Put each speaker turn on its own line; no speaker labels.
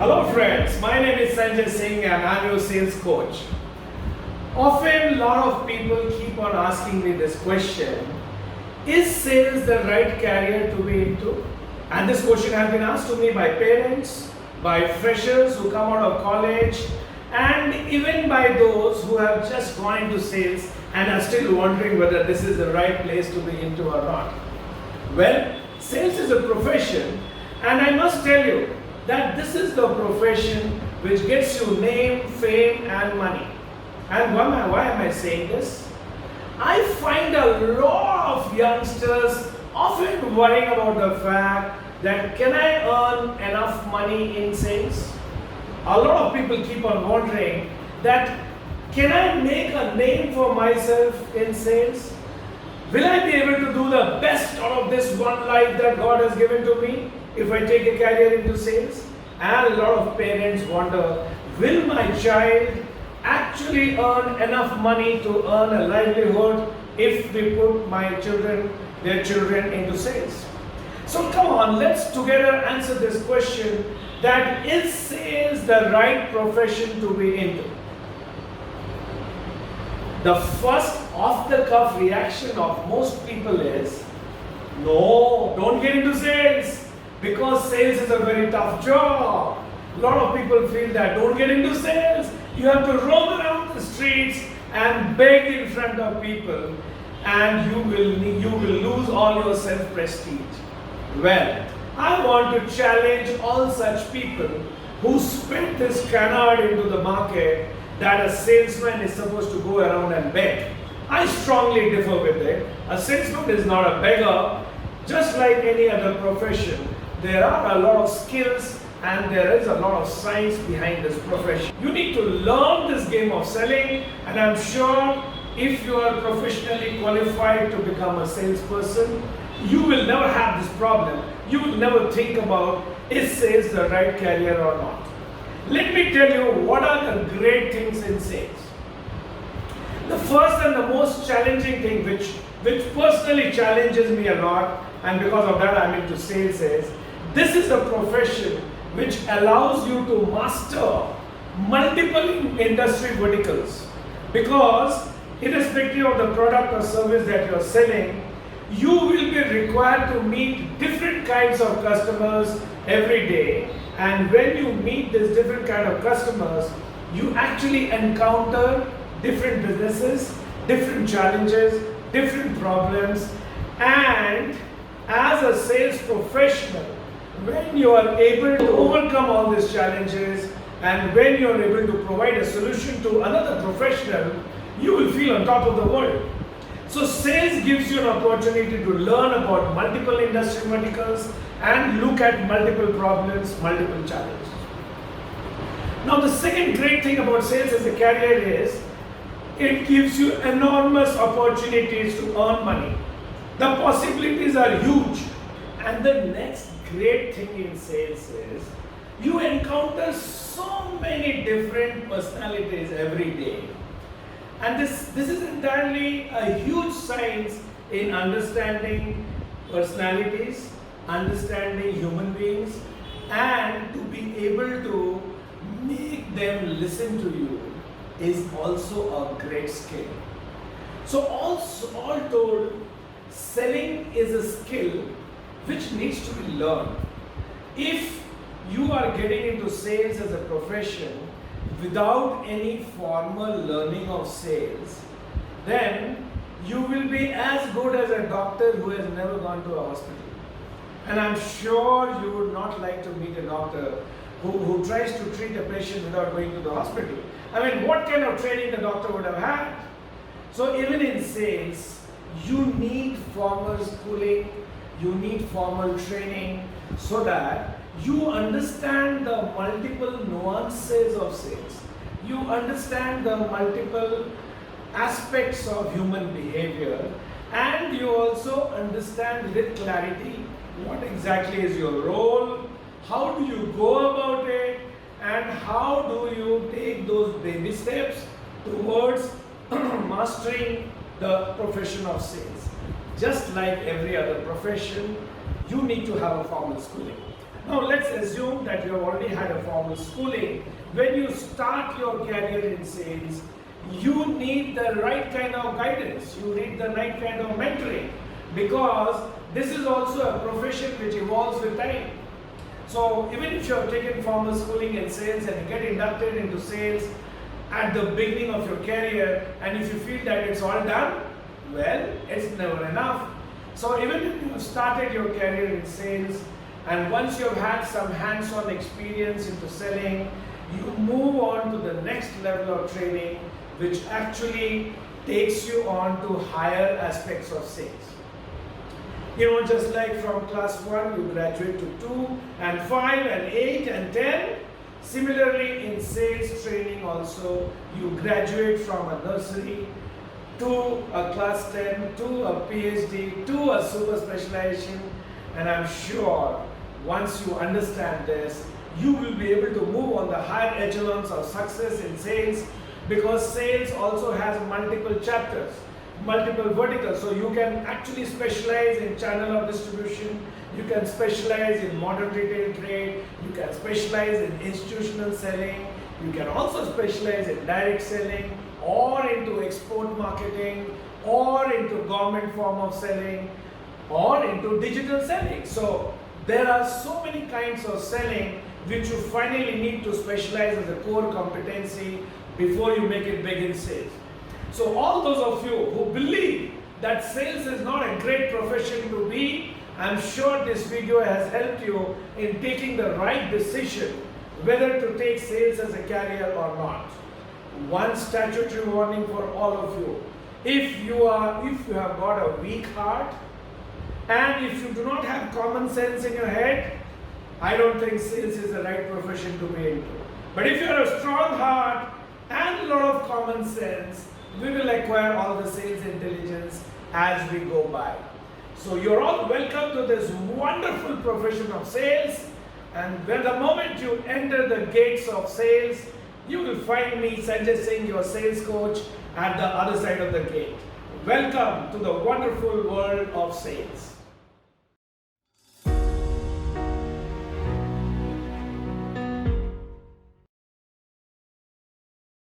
Hello friends, my name is Sanjay Singh and I'm your sales coach. Often a lot of people keep on asking me this question, is sales the right career to be into? And this question has been asked to me by parents, by freshers who come out of college, and even by those who have just gone into sales and are still wondering whether this is the right place to be into or not. Well, sales is a profession, and I must tell you that this is the profession which gets you name, fame and money. And why am I saying this? I find a lot of youngsters often worrying about the fact that can I earn enough money in sales? A lot of people keep on wondering that can I make a name for myself in sales? Will I be able to do the best out of this one life that God has given to me if I take a career into sales? And a lot of parents wonder, will my child actually earn enough money to earn a livelihood if we put their children into sales? So come on, let's together answer this question, that is sales the right profession to be into? The first off-the-cuff reaction of most people is, no, don't get into sales because sales is a very tough job. A lot of people feel that, don't get into sales. You have to roam around the streets and beg in front of people and you will lose all your self-prestige. Well, I want to challenge all such people who spit this canard into the market that a salesman is supposed to go around and beg. I strongly differ with it. A salesman is not a beggar. Just like any other profession, there are a lot of skills and there is a lot of science behind this profession. You need to learn this game of selling, and I'm sure if you are professionally qualified to become a salesperson, you will never have this problem. You will never think about, is sales the right career or not? Let me tell you what are the great things in sales. The first and the most challenging thing which personally challenges me a lot, and because of that I'm into sales, is this is a profession which allows you to master multiple industry verticals, because irrespective of the product or service that you are selling, you will be required to meet different kinds of customers every day. And when you meet these different kind of customers, you actually encounter different businesses, different challenges, different problems. And as a sales professional, when you are able to overcome all these challenges and when you are able to provide a solution to another professional, you will feel on top of the world. So sales gives you an opportunity to learn about multiple industry verticals and look at multiple problems, multiple challenges. Now the second great thing about sales as a career is it gives you enormous opportunities to earn money. The possibilities are huge. And the next great thing in sales is you encounter so many different personalities every day. And this is entirely a huge science in understanding personalities, understanding human beings, and to be able to make them listen to you is also a great skill. So all told, selling is a skill which needs to be learned. If you are getting into sales as a profession without any formal learning of sales, then you will be as good as a doctor who has never gone to a hospital. And I'm sure you would not like to meet a doctor who tries to treat a patient without going to the hospital. I mean, what kind of training the doctor would have had? So even in sales, you need formal schooling, you need formal training so that you understand the multiple nuances of sales. You understand the multiple aspects of human behavior, and you also understand with clarity what exactly is your role, how do you go about it, and how do you take those baby steps towards mastering the profession of sales. Just like every other profession, you need to have a formal schooling. Now let's assume that you have already had a formal schooling. When you start your career in sales, you need the right kind of guidance, you need the right kind of mentoring, because this is also a profession which evolves with time. So even if you have taken formal schooling in sales and you get inducted into sales at the beginning of your career, and if you feel that it's all done, well, it's never enough. So even if you have started your career in sales, and once you have had some hands-on experience into selling, you move on to the next level of training, which actually takes you on to higher aspects of sales. You know, just like from class 1 you graduate to 2 and 5 and 8 and 10, similarly in sales training also you graduate from a nursery to a class 10, to a PhD, to a super specialization, and I'm sure once you understand this, you will be able to move on the higher echelons of success in sales, because sales also has multiple chapters, multiple verticals. So you can actually specialize in channel of distribution, you can specialize in modern retail trade, you can specialize in institutional selling, you can also specialize in direct selling, or into export marketing, or into government form of selling, or into digital selling. So there are so many kinds of selling which you finally need to specialize as a core competency before you make it big in sales. So all those of you who believe that sales is not a great profession to be, I'm sure this video has helped you in taking the right decision whether to take sales as a career or not. One statutory warning for all of you: if you have got a weak heart and if you do not have common sense in your head, I don't think sales is the right profession to be into. But if you have a strong heart and a lot of common sense, we will acquire all the sales intelligence as we go by. So you're all welcome to this wonderful profession of sales, and when the moment you enter the gates of sales, you will find me, Sanjay Singh, your sales coach, at the other side of the gate. Welcome to the wonderful world of sales.